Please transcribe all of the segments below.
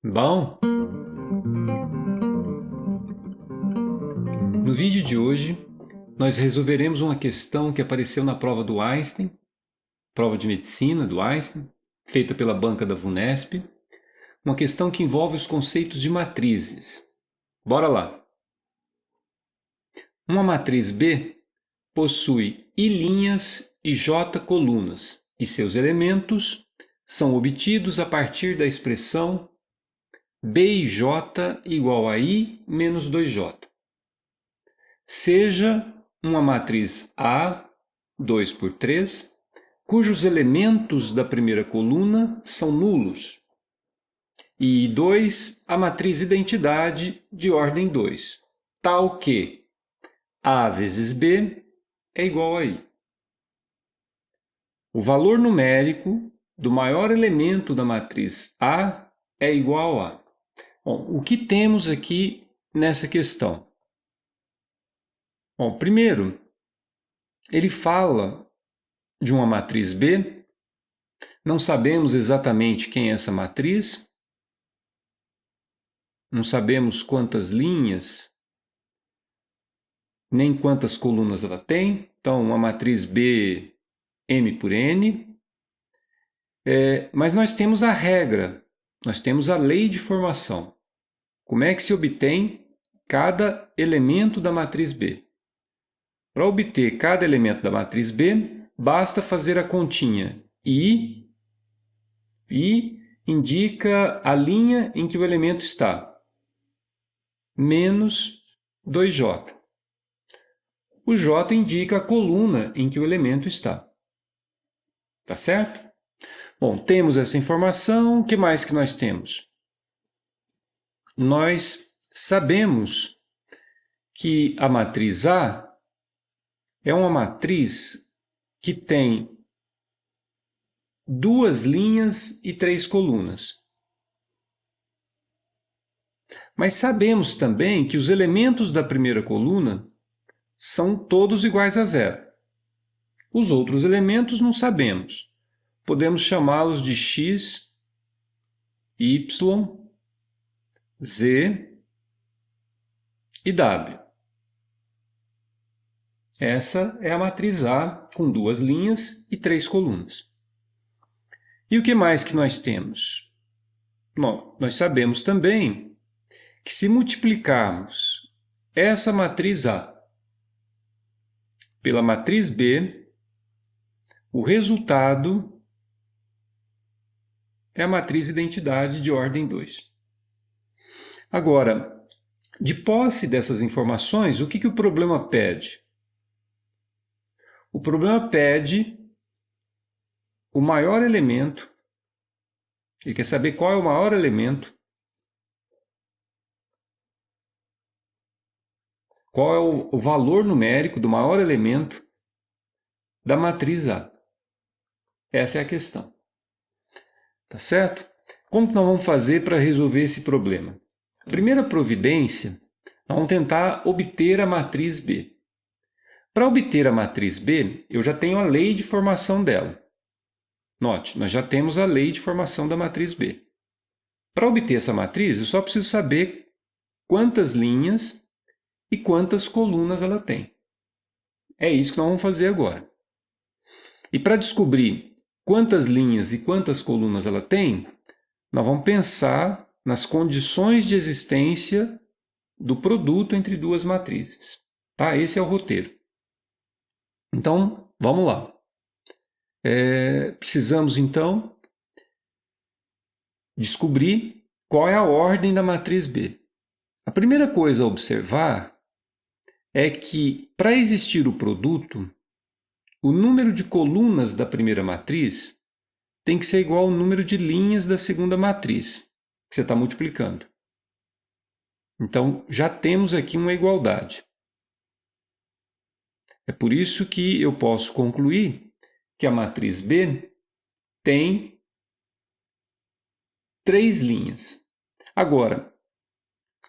Bom, no vídeo de hoje nós resolveremos uma questão que apareceu na prova do Einstein, prova de medicina do Einstein, feita pela banca da VUNESP, uma questão que envolve os conceitos de matrizes. Bora lá! Uma matriz B possui I linhas e J colunas, e seus elementos são obtidos a partir da expressão B e J igual a I menos 2J. Seja uma matriz A, 2 por 3, cujos elementos da primeira coluna são nulos, e 2, a matriz identidade de ordem 2, tal que A vezes B é igual a I. O valor numérico do maior elemento da matriz A é igual a... Bom, o que temos aqui nessa questão? Bom, primeiro, ele fala de uma matriz B, não sabemos exatamente quem é essa matriz, não sabemos quantas linhas, nem quantas colunas ela tem, então uma matriz B, M por N, mas nós temos a regra, nós temos a lei de formação. Como é que se obtém cada elemento da matriz B? Para obter cada elemento da matriz B, basta fazer a continha I indica a linha em que o elemento está, menos 2J. O J indica a coluna em que o elemento está. Tá certo? Bom, temos essa informação. O que mais que nós temos? Nós sabemos que a matriz A é uma matriz que tem 2 linhas e 3 colunas. Mas sabemos também que os elementos da primeira coluna são todos iguais a 0. Os outros elementos não sabemos. Podemos chamá-los de x, y, z e w. Essa é a matriz A com 2 linhas e 3 colunas. E o que mais que nós temos? Bom, nós sabemos também que se multiplicarmos essa matriz A pela matriz B, o resultado é a matriz identidade de ordem 2. Agora, de posse dessas informações, o que o problema pede? O problema pede o maior elemento. Ele quer saber qual é o maior elemento, qual é o valor numérico do maior elemento da matriz A. Essa é a questão. Tá certo? Como que nós vamos fazer para resolver esse problema? A primeira providência, nós vamos tentar obter a matriz B. Para obter a matriz B, eu já tenho a lei de formação dela. Note, nós já temos a lei de formação da matriz B. Para obter essa matriz, eu só preciso saber quantas linhas e quantas colunas ela tem. É isso que nós vamos fazer agora. E para descobrir quantas linhas e quantas colunas ela tem, nós vamos pensar nas condições de existência do produto entre duas matrizes. Tá? Esse é o roteiro. Então, vamos lá. Precisamos, então, descobrir qual é a ordem da matriz B. A primeira coisa a observar é que, para existir o produto, o número de colunas da primeira matriz tem que ser igual ao número de linhas da segunda matriz, que você está multiplicando. Então, já temos aqui uma igualdade. É por isso que eu posso concluir que a matriz B tem 3 linhas. Agora,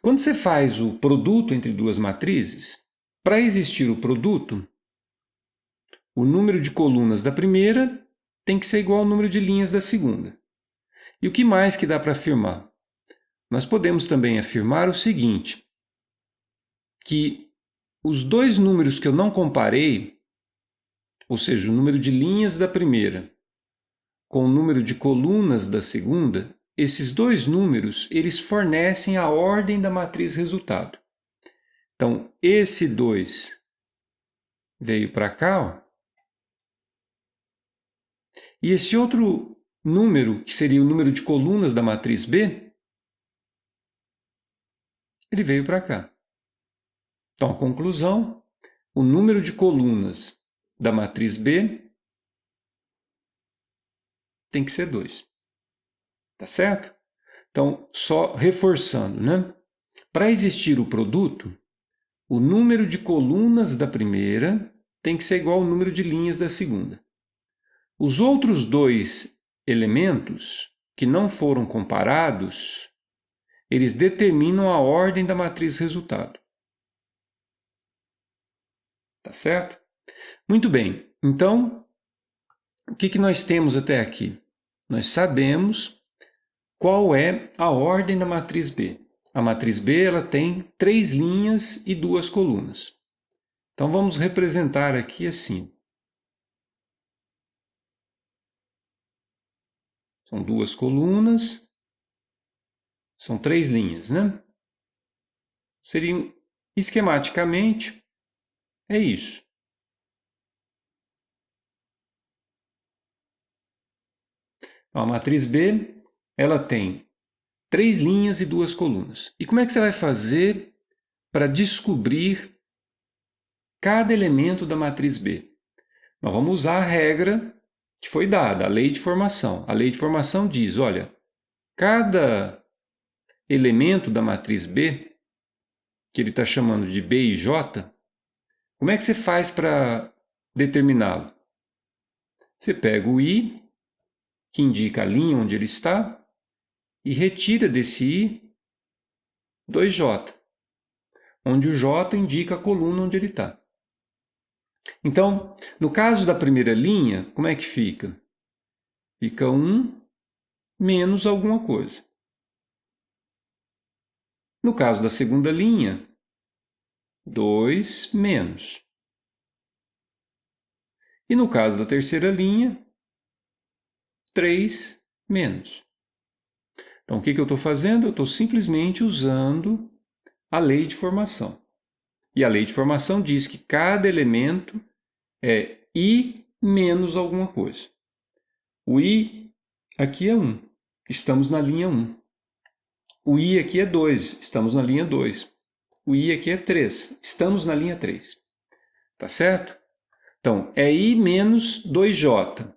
quando você faz o produto entre duas matrizes, para existir o produto, o número de colunas da primeira tem que ser igual ao número de linhas da segunda. E o que mais que dá para afirmar? nós podemos também afirmar o seguinte, que os dois números que eu não comparei, ou seja, o número de linhas da primeira com o número de colunas da segunda, esses dois números eles fornecem a ordem da matriz resultado. Então, esse 2 veio para cá, ó, e esse outro número, que seria o número de colunas da matriz B, ele veio para cá. Então, a conclusão, o número de colunas da matriz B tem que ser 2. Tá certo? Então, só reforçando, né? Para existir o produto, o número de colunas da primeira tem que ser igual ao número de linhas da segunda. Os outros dois elementos que não foram comparados, eles determinam a ordem da matriz resultado. Tá certo? Muito bem. Então, o que nós temos até aqui? Nós sabemos qual é a ordem da matriz B. A matriz B ela tem 3 linhas e 2 colunas. Então, vamos representar aqui assim. São 2 colunas, são 3 linhas, né? Seriam, esquematicamente, é isso. Então, a matriz B ela tem 3 linhas e 2 colunas. E como é que você vai fazer para descobrir cada elemento da matriz B? Nós vamos usar a regra que foi dada, a lei de formação. A lei de formação diz, olha, cada elemento da matriz B, que ele está chamando de B e J, como é que você faz para determiná-lo? Você pega o I, que indica a linha onde ele está, e retira desse I 2J, onde o J indica a coluna onde ele está. Então, no caso da primeira linha, como é que fica? Fica 1 menos alguma coisa. No caso da segunda linha, 2 menos. E no caso da terceira linha, 3 menos. Então, o que eu estou fazendo? Eu estou simplesmente usando a lei de formação. E a lei de formação diz que cada elemento é I menos alguma coisa. O I aqui é 1, estamos na linha 1. O I aqui é 2, estamos na linha 2. O I aqui é 3, estamos na linha 3. Tá certo? Então, é I menos 2J.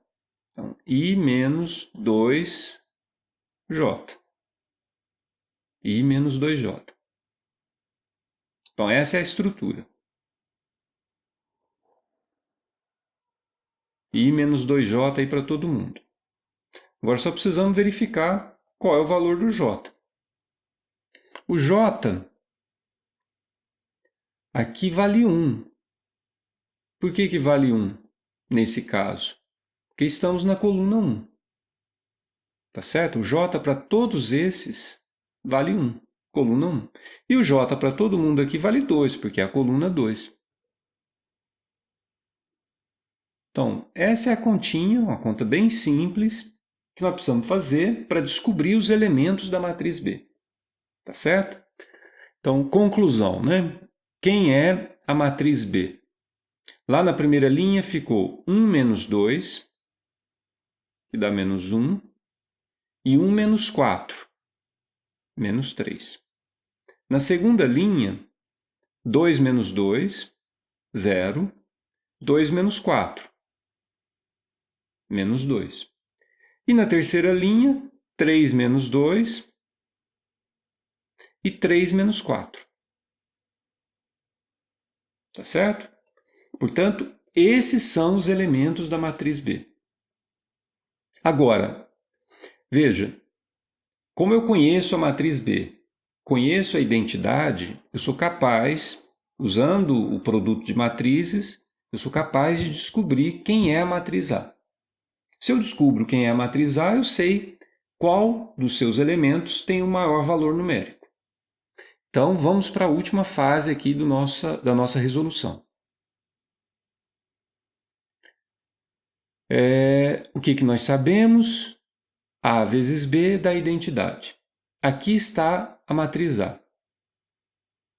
Então, I menos 2J. I menos 2J. Então, essa é a estrutura. I menos 2J aí para todo mundo. Agora só precisamos verificar qual é o valor do J. O J aqui vale 1. Por que vale 1 nesse caso? Porque estamos na coluna 1. Tá certo? O J para todos esses vale 1, coluna 1. E o J para todo mundo aqui vale 2, porque é a coluna 2. Então, essa é a continha, uma conta bem simples, que nós precisamos fazer para descobrir os elementos da matriz B. Tá certo? Então, conclusão, né? Quem é a matriz B? Lá na primeira linha ficou 1 menos 2, que dá menos 1, e 1 menos 4, menos 3. Na segunda linha, 2 menos 2, 0, 2 menos 4, menos 2. E na terceira linha, 3 menos 2 e 3 menos 4. Tá certo? Portanto, esses são os elementos da matriz B. Agora, veja, como eu conheço a matriz B, conheço a identidade, eu sou capaz, usando o produto de matrizes, eu sou capaz de descobrir quem é a matriz A. Se eu descubro quem é a matriz A, eu sei qual dos seus elementos tem o maior valor numérico. Então, vamos para a última fase aqui da nossa resolução. O que nós sabemos? A vezes B da identidade. Aqui está a matriz A.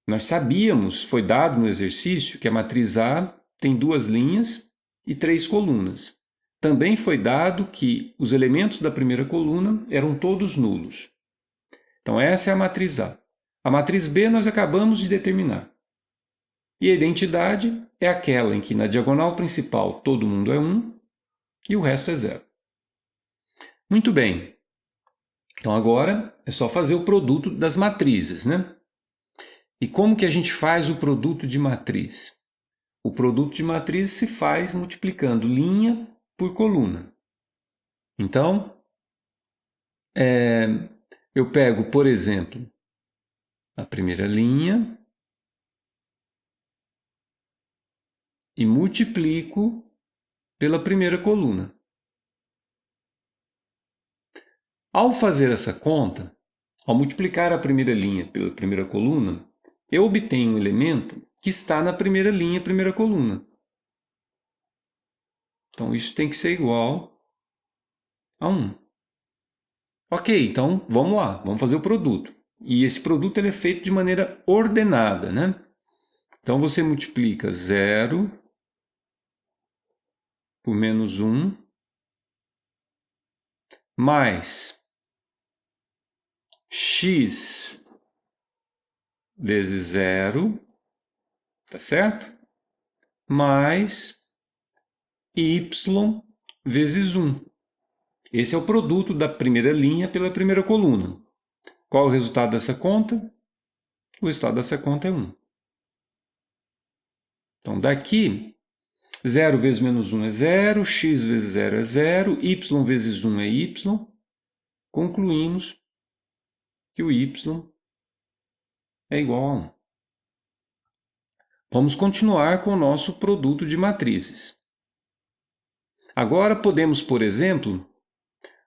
Nós sabíamos, foi dado no exercício, que a matriz A tem 2 linhas e 3 colunas. Também foi dado que os elementos da primeira coluna eram todos nulos. Então, essa é a matriz A. A matriz B nós acabamos de determinar. E a identidade é aquela em que na diagonal principal todo mundo é 1 e o resto é 0. Muito bem. Então, agora é só fazer o produto das matrizes, né? E como que a gente faz o produto de matriz? O produto de matriz se faz multiplicando linha por coluna. Então, eu pego, por exemplo, a primeira linha e multiplico pela primeira coluna. Ao fazer essa conta, ao multiplicar a primeira linha pela primeira coluna, eu obtenho um elemento que está na primeira linha, primeira coluna. Então, isso tem que ser igual a 1. Ok, então vamos lá, vamos fazer o produto. E esse produto ele é feito de maneira ordenada, né? Então, você multiplica 0 por menos 1 mais x vezes 0, tá certo? Mais y vezes 1. Esse é o produto da primeira linha pela primeira coluna. Qual é o resultado dessa conta? O resultado dessa conta é 1. Então, daqui, 0 vezes menos 1 é 0, x vezes 0 é 0, y vezes 1 é y. Concluímos que o y é igual a 1. Vamos continuar com o nosso produto de matrizes. Agora podemos, por exemplo,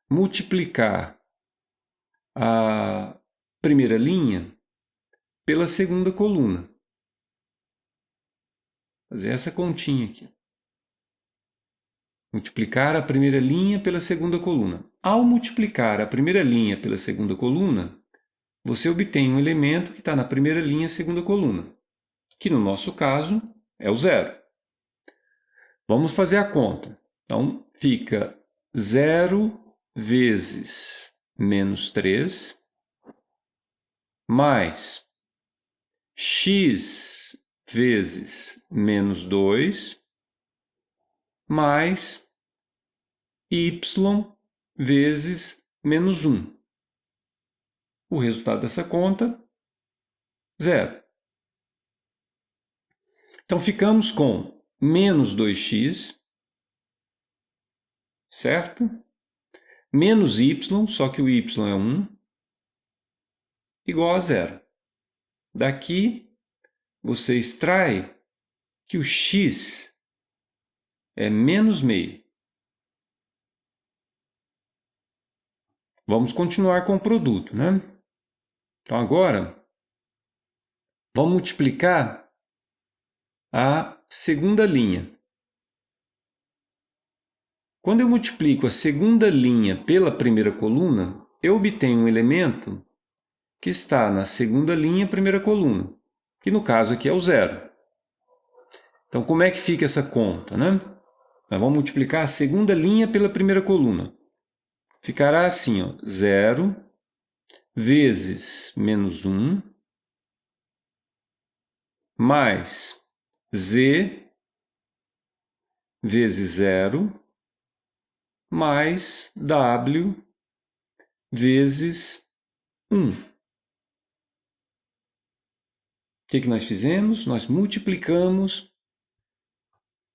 multiplicar a primeira linha pela segunda coluna. Fazer essa continha aqui. Multiplicar a primeira linha pela segunda coluna. Ao multiplicar a primeira linha pela segunda coluna, você obtém um elemento que está na primeira linha, segunda coluna, que no nosso caso é o 0. Vamos fazer a conta. Então, fica 0 vezes menos 3 mais x vezes menos 2 mais y vezes menos 1. O resultado dessa conta, 0. Então, ficamos com menos 2x, certo? Menos y, só que o y é 1, igual a 0. Daqui, você extrai que o x é menos meio. Vamos continuar com o produto, né? Então, agora, vamos multiplicar a segunda linha. Quando eu multiplico a segunda linha pela primeira coluna, eu obtenho um elemento que está na segunda linha, primeira coluna, que no caso aqui é o 0. Então, como é que fica essa conta, né? Nós vamos multiplicar a segunda linha pela primeira coluna. Ficará assim, ó, 0 vezes menos 1 mais z vezes 0 mais w vezes 1. O que nós fizemos? Nós multiplicamos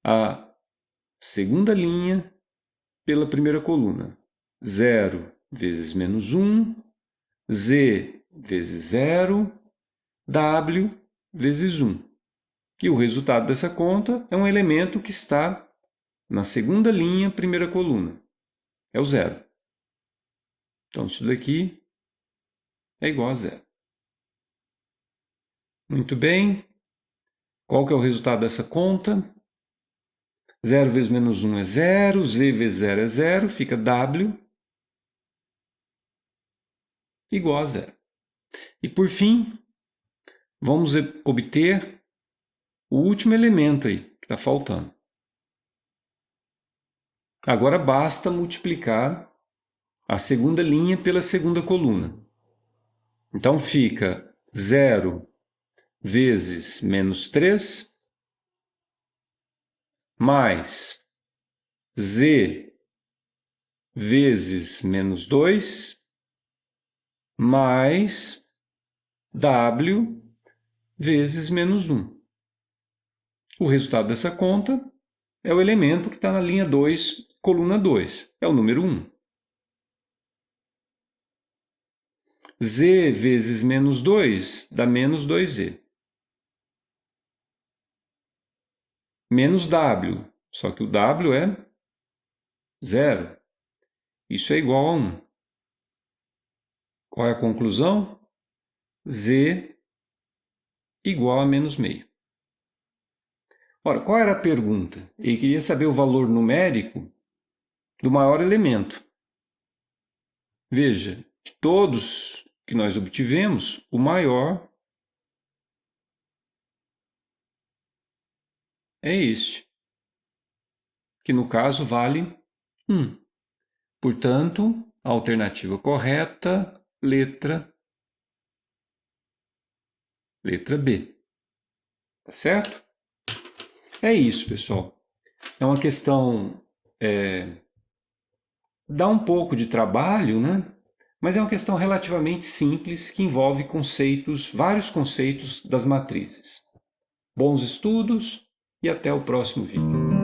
a segunda linha pela primeira coluna. 0 vezes menos 1, z vezes 0, w vezes 1. E o resultado dessa conta é um elemento que está na segunda linha, primeira coluna. É o 0. Então, isso daqui é igual a zero. Muito bem. Qual que é o resultado dessa conta? 0 vezes menos 1 é 0, z vezes 0 é 0, fica w igual a 0. E por fim, vamos obter o último elemento aí que está faltando. Agora basta multiplicar a segunda linha pela segunda coluna. Então fica 0 vezes menos 3 mais z vezes menos 2 mais w vezes menos 1. O resultado dessa conta é o elemento que está na linha 2, coluna 2. É o número 1. Z vezes menos 2 dá menos 2z. Menos w, só que o w é 0. Isso é igual a 1. Qual é a conclusão? Z igual a menos meio. Ora, qual era a pergunta? Ele queria saber o valor numérico do maior elemento. Veja, de todos que nós obtivemos, o maior é este, que no caso vale 1. Portanto, a alternativa correta, letra B. Tá certo? É isso, pessoal. É uma questão... dá um pouco de trabalho, né? Mas é uma questão relativamente simples que envolve vários conceitos das matrizes. Bons estudos e até o próximo vídeo.